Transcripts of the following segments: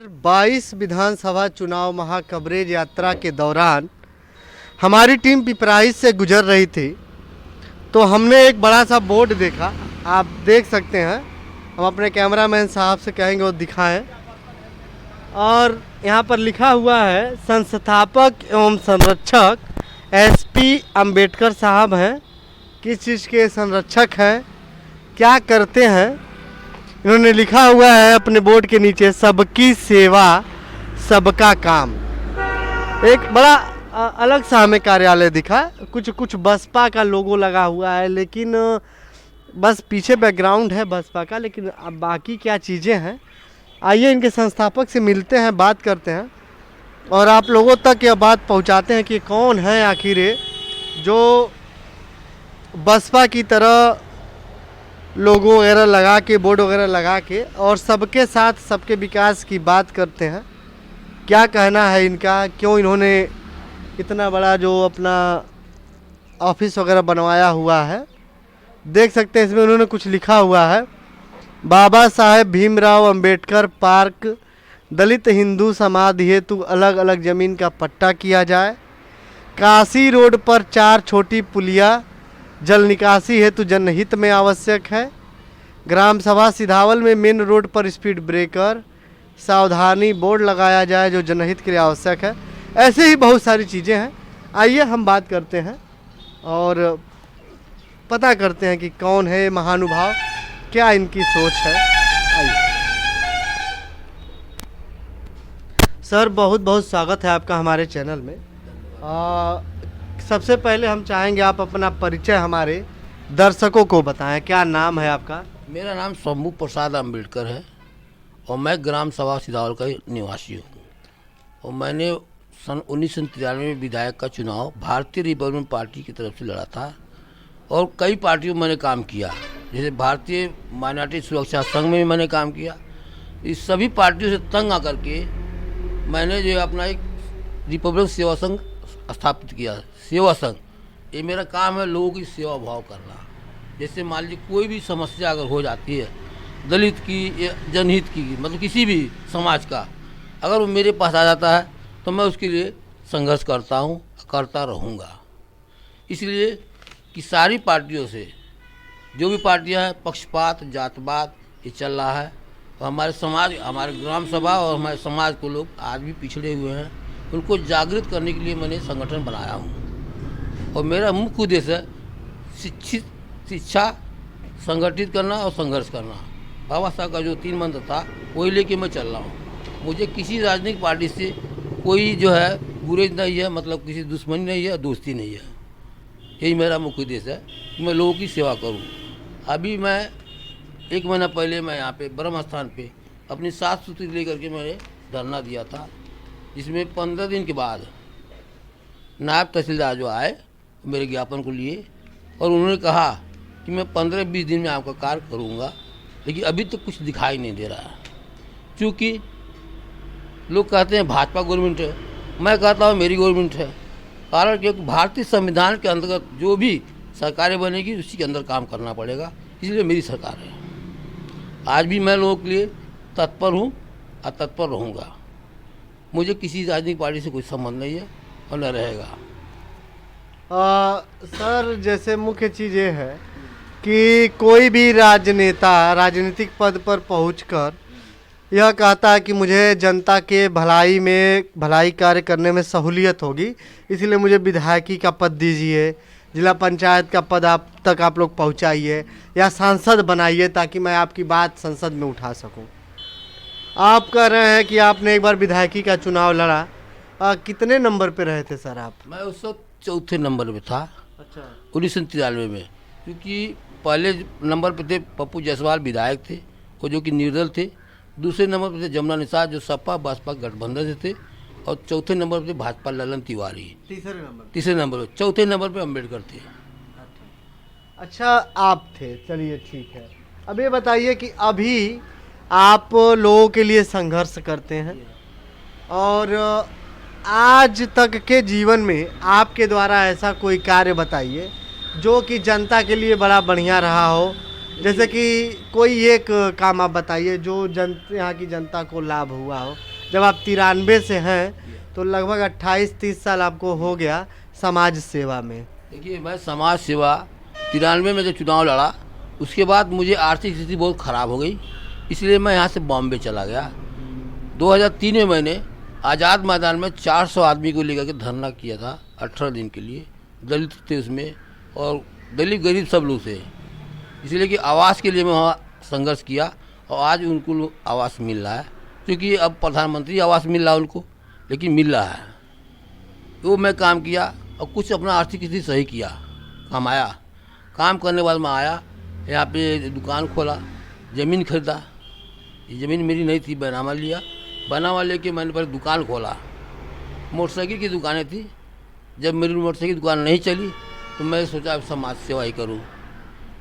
22 विधानसभा चुनाव महाकवरेज यात्रा के दौरान हमारी टीम पिपराइच से गुजर रही थी तो हमने एक बड़ा सा बोर्ड देखा। आप देख सकते हैं, हम अपने कैमरामैन साहब से कहेंगे वो दिखाएं। और यहाँ पर लिखा हुआ है संस्थापक एवं संरक्षक एसपी अंबेडकर साहब हैं। किस चीज़ के संरक्षक हैं, क्या करते हैं, इन्होंने लिखा हुआ है अपने बोर्ड के नीचे, सबकी सेवा सबका काम। एक बड़ा अलग सा हमें कार्यालय दिखा। कुछ बसपा का लोगो लगा हुआ है, लेकिन बस पीछे बैकग्राउंड है बसपा का, लेकिन अब बाकी क्या चीज़ें हैं। आइए इनके संस्थापक से मिलते हैं, बात करते हैं और आप लोगों तक यह बात पहुंचाते हैं कि कौन है आखिर जो बसपा की तरह लोगो वगैरह लगा के, बोर्ड वगैरह लगा के और सबके साथ सबके विकास की बात करते हैं। क्या कहना है इनका, क्यों इन्होंने इतना बड़ा जो अपना ऑफिस वगैरह बनवाया हुआ है। देख सकते हैं इसमें उन्होंने कुछ लिखा हुआ है, बाबा साहेब भीमराव अंबेडकर पार्क, दलित हिंदू समाधि हेतु अलग अलग ज़मीन का पट्टा किया जाए, काशी रोड पर 4 छोटी पुलिया जल निकासी हेतु जनहित में आवश्यक है, ग्राम सभा सिधावल में मेन रोड पर स्पीड ब्रेकर सावधानी बोर्ड लगाया जाए जो जनहित के लिए आवश्यक है। ऐसे ही बहुत सारी चीज़ें हैं। आइए हम बात करते हैं और पता करते हैं कि कौन है महानुभाव, क्या इनकी सोच है। आइए सर, बहुत बहुत स्वागत है आपका हमारे चैनल में। सबसे पहले हम चाहेंगे आप अपना परिचय हमारे दर्शकों को बताएं। क्या नाम है आपका? मेरा नाम शंभू प्रसाद अम्बेडकर है और मैं ग्राम सभा सिधावल का निवासी हूँ। और मैंने सन 1993 में विधायक का चुनाव भारतीय रिपब्लिकन पार्टी की तरफ से लड़ा था और कई पार्टियों में मैंने काम किया, जैसे भारतीय माइनॉरिटी सुरक्षा संघ में भी मैंने काम किया। इस सभी पार्टियों से तंग आकर के मैंने जो अपना एक रिपब्लिक सेवा संघ स्थापित किया। सेवा संघ, ये मेरा काम है, लोगों की सेवा भाव करना। जैसे मान लीजिए कोई भी समस्या अगर हो जाती है, दलित की या जनहित की, मतलब किसी भी समाज का, अगर वो मेरे पास आ जाता है तो मैं उसके लिए संघर्ष करता हूँ, करता रहूँगा। इसलिए कि सारी पार्टियों से, जो भी पार्टियाँ हैं, पक्षपात जातपात ये चल रहा है। और हमारे समाज, हमारे ग्राम सभा और हमारे समाज को लोग आज भी पिछड़े हुए हैं, उनको जागृत करने के लिए मैंने संगठन बनाया हूँ। और मेरा मुख्य उद्देश्य है शिक्षा संगठित करना और संघर्ष करना। बाबा साहब का जो 3 मंत्र था वही लेके मैं चल रहा हूँ। मुझे किसी राजनीतिक पार्टी से कोई जो है बुरे नहीं है, मतलब किसी दुश्मनी नहीं है, दोस्ती नहीं है। यही मेरा मुख्य उद्देश्य है कि मैं लोगों की सेवा करूँ। अभी मैं 1 महीना पहले मैं यहाँ पे ब्रह्म स्थान पे अपनी साफ सुथरी लेकर के मैंने धरना दिया था, जिसमें 15 दिन के बाद नायब तहसीलदार जो आए मेरे ज्ञापन को लिए और उन्होंने कहा कि मैं 15-20 दिन में आपका कार्य करूँगा, लेकिन अभी तक कुछ दिखाई नहीं दे रहा है। क्योंकि लोग कहते हैं भाजपा गवर्नमेंट है, मैं कहता हूँ मेरी गवर्नमेंट है। कारण क्योंकि भारतीय संविधान के अंतर्गत जो भी सरकारें बनेगी उसी के अंदर काम करना पड़ेगा, इसलिए मेरी सरकार है। आज भी मैं लोगों के लिए तत्पर हूँ और तत्पर रहूँगा। मुझे किसी राजनीतिक पार्टी से कोई संबंध नहीं है और न रहेगा। सर, जैसे मुख्य चीज़ ये है कि कोई भी राजनेता राजनीतिक पद पर पहुंचकर यह कहता है कि मुझे जनता के भलाई कार्य करने में सहूलियत होगी, इसलिए मुझे विधायकी का पद दीजिए, जिला पंचायत का पद आप लोग पहुंचाइए या सांसद बनाइए ताकि मैं आपकी बात संसद में उठा सकूं। आप कह रहे हैं कि आपने एक बार विधायकी का चुनाव लड़ा, कितने नंबर पे रहे थे सर आप? मैं उस वक्त 4थे नंबर पे था। अच्छा। 1993 में, क्योंकि पहले नंबर पे थे पप्पू जायसवाल विधायक थे, वो जो कि निर्दल थे। दूसरे नंबर पे थे जमुना निषाद जो सपा बसपा गठबंधन से थे, और चौथे नंबर पे भाजपा ललन तिवारी। तीसरे नंबर पे, चौथे नंबर पे अम्बेडकर थे। अच्छा, आप थे, चलिए ठीक है। अब ये बताइए कि अभी आप लोगों के लिए संघर्ष करते हैं और आज तक के जीवन में आपके द्वारा ऐसा कोई कार्य बताइए जो कि जनता के लिए बड़ा बढ़िया रहा हो। जैसे कि कोई एक काम आप बताइए जो यहाँ की जनता को लाभ हुआ हो, जब आप 93 से हैं तो लगभग 28-30 साल आपको हो गया समाज सेवा में। देखिए, मैं समाज सेवा 93 में जब चुनाव लड़ा, उसके बाद मुझे आर्थिक स्थिति बहुत ख़राब हो गई, इसलिए मैं यहाँ से बॉम्बे चला गया। 2003 में मैंने आज़ाद मैदान में 400 आदमी को लेकर के धरना किया था 18 दिन के लिए। दलित थे उसमें और दलित गरीब सब लोग थे, इसलिए कि आवास के लिए मैं वहाँ संघर्ष किया और आज उनको आवास मिल रहा है, क्योंकि अब प्रधानमंत्री आवास मिल रहा है उनको, लेकिन मिल रहा है। तो मैं काम किया और कुछ अपना आर्थिक स्थिति सही किया, कमाया। काम करने के बाद मैं आया यहाँ पे दुकान खोला, ज़मीन खरीदा। ये ज़मीन मेरी नहीं थी, बनामा लिया। बनामा लेके मैंने पहले दुकान खोला। मोटरसाइकिल की दुकानें थी। जब मेरी मोटरसाइकिल की दुकान नहीं चली तो मैं सोचा अब समाज सेवा ही करूँ,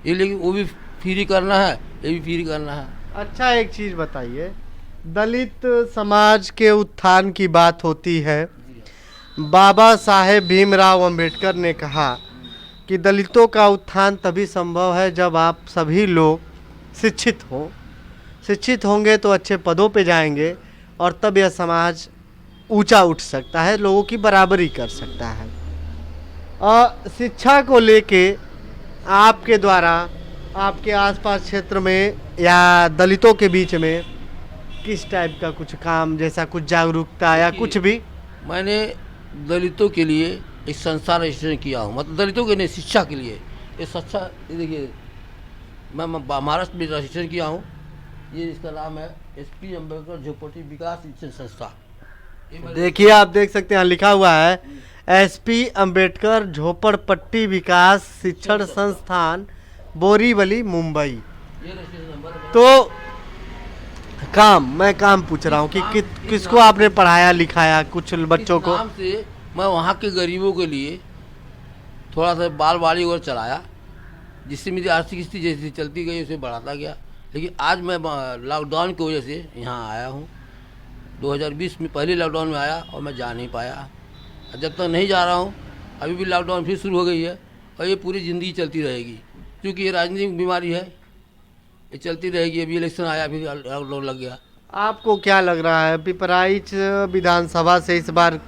ये लेकिन वो भी फ्री करना है, ये भी फ्री करना है। अच्छा, एक चीज़ बताइए, दलित समाज के उत्थान की बात होती है। बाबा साहेब भीमराव अंबेडकर ने कहा कि दलितों का उत्थान तभी संभव है जब आप सभी लोग शिक्षित हों। शिक्षित होंगे तो अच्छे पदों पे जाएंगे और तब यह समाज ऊंचा उठ सकता है, लोगों की बराबरी कर सकता है। और शिक्षा को लेके आपके द्वारा आपके आसपास क्षेत्र में या दलितों के बीच में किस टाइप का कुछ काम, जैसा कुछ जागरूकता या कुछ भी? मैंने दलितों के लिए एक संस्था रजिस्ट्रेशन किया हूँ, मतलब दलितों के लिए शिक्षा के लिए। ये शिक्षा, देखिए मैं महाराष्ट्र में रजिस्ट्रेशन किया हूँ। ये इसका नाम है SP अम्बेडकर झोपड़ी विकास शिक्षण संस्था। देखिए, आप देख सकते हैं लिखा हुआ है SP अम्बेडकर झोपड़पट्टी विकास शिक्षण संस्थान, बोरीवली, मुंबई। ये रजिस्ट्रेशन नंबर है। तो मैं काम पूछ रहा हूँ कि किसको आपने पढ़ाया लिखाया, कुछ बच्चों को? नाम से मैं वहाँ के गरीबों के लिए थोड़ा सा बाल वाड़ी और चलाया, जिससे मेरी आर्थिक स्थिति जैसी चलती गई उसे बढ़ाता गया। लेकिन आज मैं लॉकडाउन की वजह से यहाँ आया हूँ। 2020 में पहले लॉकडाउन में आया और मैं जा नहीं पाया। जब तक नहीं जा रहा हूँ, अभी भी लॉकडाउन फिर शुरू हो गई है और ये पूरी ज़िंदगी चलती रहेगी, क्योंकि ये राजनीतिक बीमारी है, ये चलती रहेगी। अभी इलेक्शन आया, फिर लॉकडाउन लग गया। आपको क्या लग रहा है पिपराइच विधानसभा से इस बार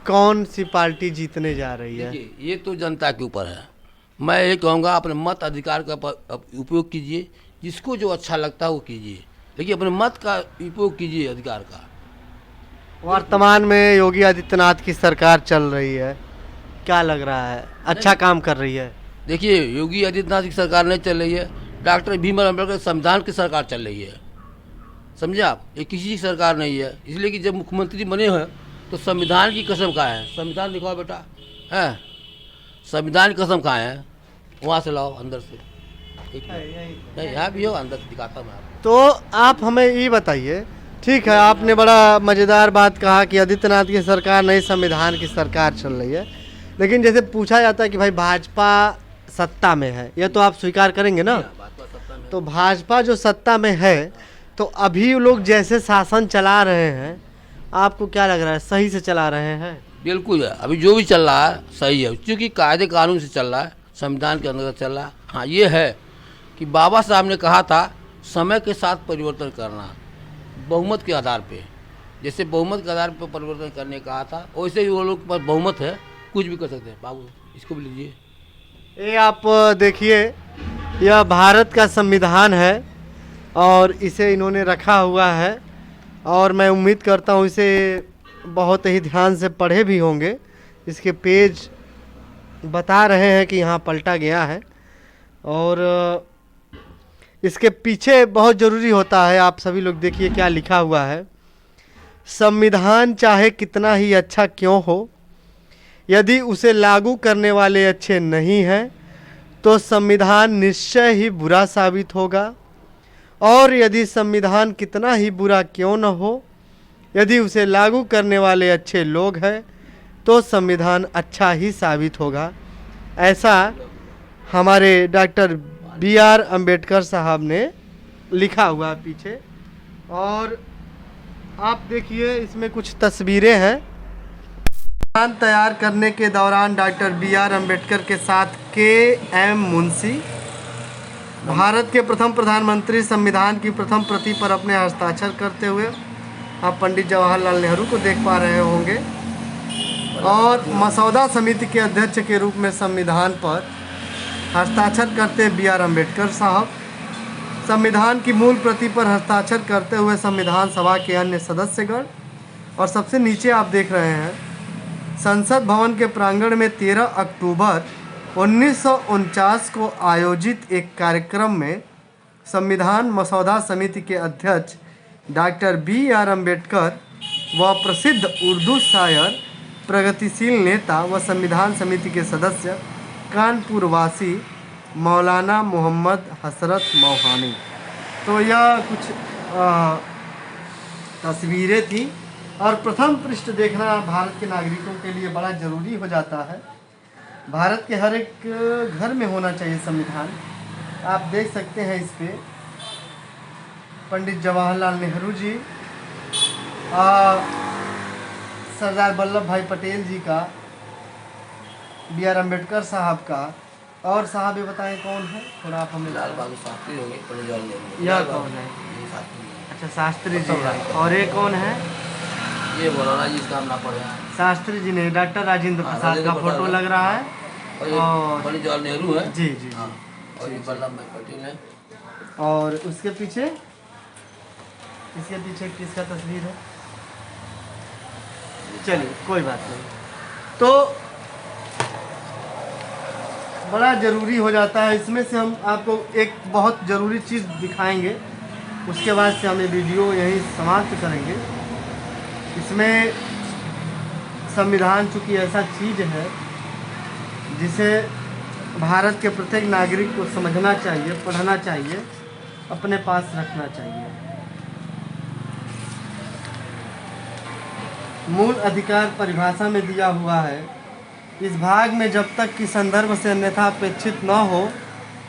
कौन सी पार्टी जीतने जा रही है? देखिए, ये तो जनता के ऊपर है। मैं ये कहूँगा अपने मत अधिकार का उपयोग कीजिए, जिसको जो अच्छा लगता है वो कीजिए, लेकिन अपने मत का उपयोग कीजिए अधिकार का। वर्तमान में योगी आदित्यनाथ की सरकार चल रही है, क्या लग रहा है, अच्छा काम कर रही है? देखिए, योगी आदित्यनाथ की सरकार नहीं चल रही है, डॉक्टर भीमराव अम्बेडकर संविधान की सरकार चल रही है। समझे आप? ये किसी की सरकार नहीं है। इसलिए कि जब मुख्यमंत्री बने हैं तो संविधान की कसम खाए हैं। संविधान दिखाओ बेटा, है संविधान की कसम खाए हैं, वहाँ से लाओ अंदर से। नहीं, यहाँ भी हो, अंदर से दिखाता हूँ मैं आपको। तो आप हमें ये बताइए, ठीक है, आपने बड़ा मज़ेदार बात कहा कि आदित्यनाथ की सरकार नहीं, संविधान की सरकार चल रही है, लेकिन जैसे पूछा जाता है कि भाई भाजपा सत्ता में है, यह तो आप स्वीकार करेंगे ना? तो भाजपा जो सत्ता में है, तो अभी लोग जैसे शासन चला रहे हैं, आपको क्या लग रहा है, सही से चला रहे हैं? बिल्कुल है, अभी जो भी चल रहा है सही है, क्योंकि कायदे कानून से चल रहा है, संविधान के अंदर चल रहा है। हाँ, ये है कि बाबा साहब ने कहा था समय के साथ परिवर्तन करना, बहुमत के आधार पे। जैसे बहुमत के आधार पर परिवर्तन करने कहा था, वैसे ही वो लोग के पास बहुमत है, कुछ भी कर सकते हैं। बाबू, इसको भी लीजिए। ये आप देखिए, यह भारत का संविधान है और इसे इन्होंने रखा हुआ है, और मैं उम्मीद करता हूँ इसे बहुत ही ध्यान से पढ़े भी होंगे। इसके पेज बता रहे हैं कि यहाँ पलटा गया है, और इसके पीछे बहुत ज़रूरी होता है, आप सभी लोग देखिए क्या लिखा हुआ है। संविधान चाहे कितना ही अच्छा क्यों हो, यदि उसे लागू करने वाले अच्छे नहीं हैं तो संविधान निश्चय ही बुरा साबित होगा, और यदि संविधान कितना ही बुरा क्यों न हो, यदि उसे लागू करने वाले अच्छे लोग हैं तो संविधान अच्छा ही साबित होगा। ऐसा हमारे डॉक्टर BR अम्बेडकर साहब ने लिखा हुआ है पीछे। और आप देखिए, इसमें कुछ तस्वीरें हैं। संविधान तैयार करने के दौरान डॉक्टर BR अम्बेडकर के साथ KM मुंशी, भारत के प्रथम प्रधानमंत्री, संविधान की प्रथम प्रति पर अपने हस्ताक्षर करते हुए आप पंडित जवाहरलाल नेहरू को देख पा रहे होंगे और मसौदा समिति के अध्यक्ष के रूप में संविधान पर हस्ताक्षर करते बी.आर. अम्बेडकर साहब, संविधान की मूल प्रति पर हस्ताक्षर करते हुए संविधान सभा के अन्य सदस्यगण, और सबसे नीचे आप देख रहे हैं संसद भवन के प्रांगण में 13 अक्टूबर 1949 को आयोजित एक कार्यक्रम में संविधान मसौदा समिति के अध्यक्ष डॉक्टर बी.आर. अम्बेडकर व प्रसिद्ध उर्दू शायर, प्रगतिशील नेता व संविधान समिति के सदस्य कानपुर वासी मौलाना मोहम्मद हसरत मोहानी। तो यह कुछ तस्वीरें थी और प्रथम पृष्ठ देखना भारत के नागरिकों के लिए बड़ा ज़रूरी हो जाता है। भारत के हर एक घर में होना चाहिए संविधान। आप देख सकते हैं इस पे पंडित जवाहरलाल नेहरू जी, सरदार वल्लभ भाई पटेल जी का, बी.आर. अम्बेडकर साहब का, और साहब ये बताएं कौन है, थोड़ा आप हमें। लाल बहादुर शास्त्री हो गए, पंडित जवाहरलाल नेहरू। यह कौन है? अच्छा, शास्त्री जी है। और ये कौन है? ये मौलाना जी, इसका नाम पढ़े शास्त्री जी ने, डॉक्टर राजेंद्र प्रसाद का फोटो लग रहा है। और पंडित जवाहरलाल नेहरू है। जी जी। हाँ, और ये वल्लभ भाई पटेल है। और उसके पीछे, इसके पीछे किसका तस्वीर है? चलिए कोई बात नहीं। तो बड़ा ज़रूरी हो जाता है। इसमें से हम आपको एक बहुत ज़रूरी चीज़ दिखाएंगे, उसके बाद से हम ये वीडियो यहीं समाप्त करेंगे। इसमें संविधान चूँकि ऐसा चीज़ है जिसे भारत के प्रत्येक नागरिक को समझना चाहिए, पढ़ना चाहिए, अपने पास रखना चाहिए। मूल अधिकार परिभाषा में दिया हुआ है, इस भाग में जब तक कि संदर्भ से अन्यथा अपेक्षित न हो,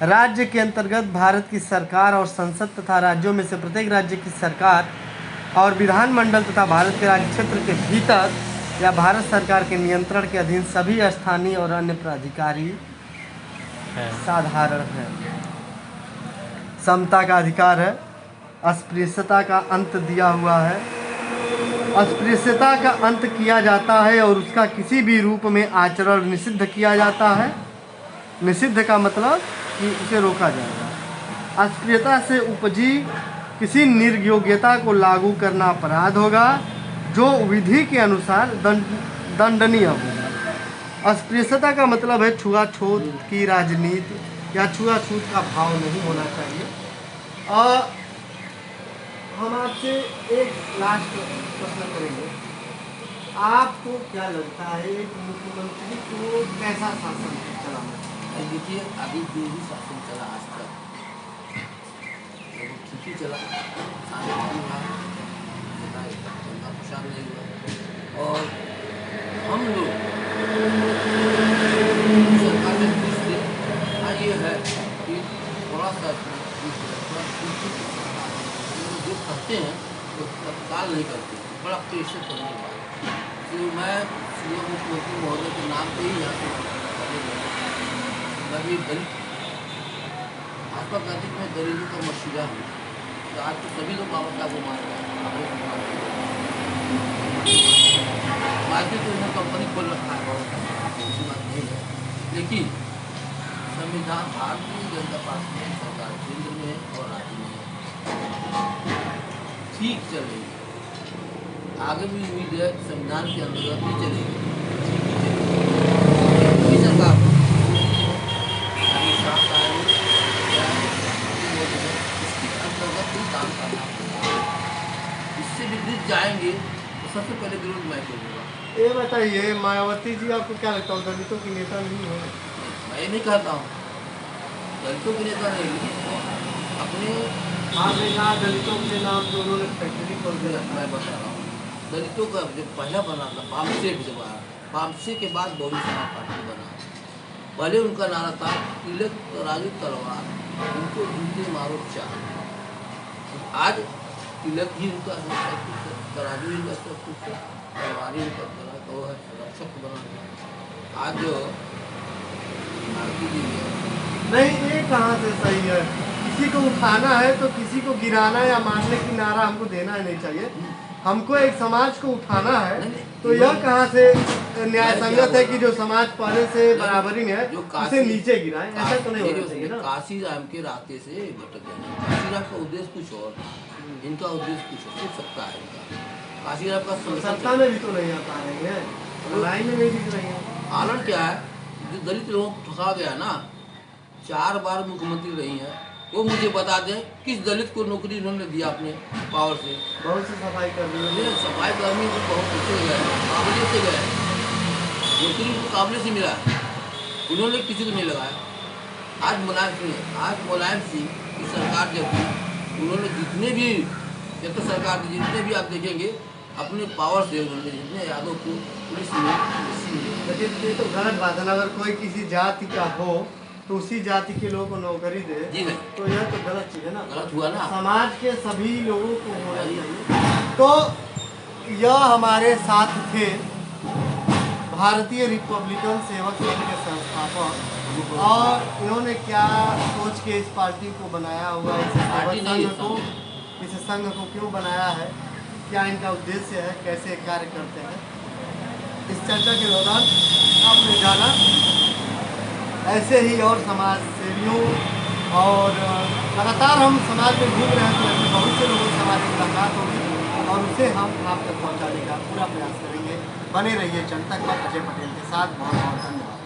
राज्य के अंतर्गत भारत की सरकार और संसद तथा राज्यों में से प्रत्येक राज्य की सरकार और विधानमंडल तथा भारत के राज्य क्षेत्र के भीतर या भारत सरकार के नियंत्रण के अधीन सभी स्थानीय और अन्य प्राधिकारी साधारण है। समता का अधिकार है, अस्पृश्यता का अंत दिया हुआ है, अस्पृश्यता का अंत किया जाता है और उसका किसी भी रूप में आचरण निषिद्ध किया जाता है। निषिद्ध का मतलब कि उसे रोका जाएगा। अस्पृश्यता से उपजी किसी निर्योग्यता को लागू करना अपराध होगा जो विधि के अनुसार दंडनीय होगा। अस्पृश्यता का मतलब है छुआछूत की राजनीति या छुआछूत का भाव नहीं होना चाहिए। और हम आपसे एक लास्ट प्रश्न करेंगे, आपको क्या लगता है एक मुख्यमंत्री को कैसा शासन चलाना चाहिए? देखिए, अभी जो भी शासन चला आज तक ठीक ही चला, परेशान नहीं हुआ। और हम लोग सरकार में खुश थे। हाँ, ये है कि थोड़ा सा जो करते हैं वो तत्काल नहीं करते, बड़ा प्रेशर करने के बाद। तो मैं सीएम मुख्यमंत्री महोदय के नाम पे ही यहाँ पे दलित भाजपा गांधी में दलितों का मसीहा हूँ। तो आज तो सभी लोग बाबा साहब को मान रहे हैं। मार्केट में कंपनी खोल रखा है, ऐसी बात नहीं है। लेकिन संविधान भारतीय जनता पार्टी की सरकार केंद्र में है और राज्य में है, ठीक चल रही है। आगे भी उम्मीद है संविधान के अंतर्गत ही चलेगी, ठीक ही चलेगी। सरकार इसके अंतर्गत ही काम करना, इससे विपरीत जाएंगे तो सबसे पहले विरोध मैं करूँगा। ये बताइए, मायावती जी आपको क्या लगता है दलितों की नेता नहीं है? मैं नहीं कहता हूँ दलितों की नेता नहीं, अपने आपने कहा दलितों के नाम जो उन्होंने फैक्ट्री खोल दिया। मैं बता रहा हूँ, दलितों का जो पहला बना था पामसे के बाद, पामसे के बाद बहुजन समाज पार्टी बना। पहले उनका नारा था तिलक तराजू तलवार, उनको जूते मारो चार। आज तिलक ही उनका तराजू ही उनका सब कुछ है, तलवार ही उनका वो है, रक्षक बना। आज जो भारती जी नहीं, ये कहाँ से सही है? किसी को उठाना है तो किसी को गिराना या मारने की नारा हमको देना ही नहीं चाहिए। हमको एक समाज को उठाना है, नहीं, तो यह कहाँ से न्याय संगत है कि जो समाज पहले से बराबरी में है जो उसे नीचे गिराए? ऐसा तो नहीं होना चाहिए ना। काशी राम के रास्ते से भटक गए। काशी राम का उद्देश्य कुछ और, इनका उद्देश्य कुछ और, सिर्फ सत्ता है इनका। काशी राम का सत्ता में भी तो नहीं आ पा रही है, लड़ाई में नहीं दिख रही है। कारण क्या है, जो दलित लोगों को ठगा गया ना, 4 बार मुख्यमंत्री रही हैं, वो मुझे बता दें किस दलित को नौकरी उन्होंने दिया अपने पावर से। बहुत सी सफाई कर्मी ये सफाई कर्मी को बहुत अच्छे गए, काबिलियत से गए, नौकरी उनको काबिलियत से मिला, उन्होंने किसी को नहीं लगाया। आज मुलायम सिंह की सरकार जब थी, उन्होंने जितने भी जब तक सरकार थी, जितने भी आप देखेंगे अपने पावर से उन्होंने जितने यादव को पुलिस में लेकिन ये तो गलत बात है ना। अगर कोई किसी जाति का हो तो उसी जाति के लोगों को नौकरी दे, जी नहीं, तो यह तो गलत चीज है ना। गलत हुआ ना। समाज के सभी लोगों को होना चाहिए। तो यह हमारे साथ थे भारतीय रिपब्लिकन सेवक संघ के संस्थापक, और इन्होंने क्या सोच के इस पार्टी को बनाया हुआ, इस संघ को क्यों बनाया है, क्या इनका उद्देश्य है, कैसे कार्य करते हैं, इस चर्चा के दौरान आपने जाना। ऐसे ही और समाज सेवियों और लगातार हम समाज में घूम रहे हैं, तो ऐसे बहुत से लोगों से हमारी मुलाकात होगी और उसे हम आप तक पहुँचाने का पूरा प्रयास करेंगे। बने रहिए जनता का अजय पटेल के साथ। बहुत बहुत धन्यवाद।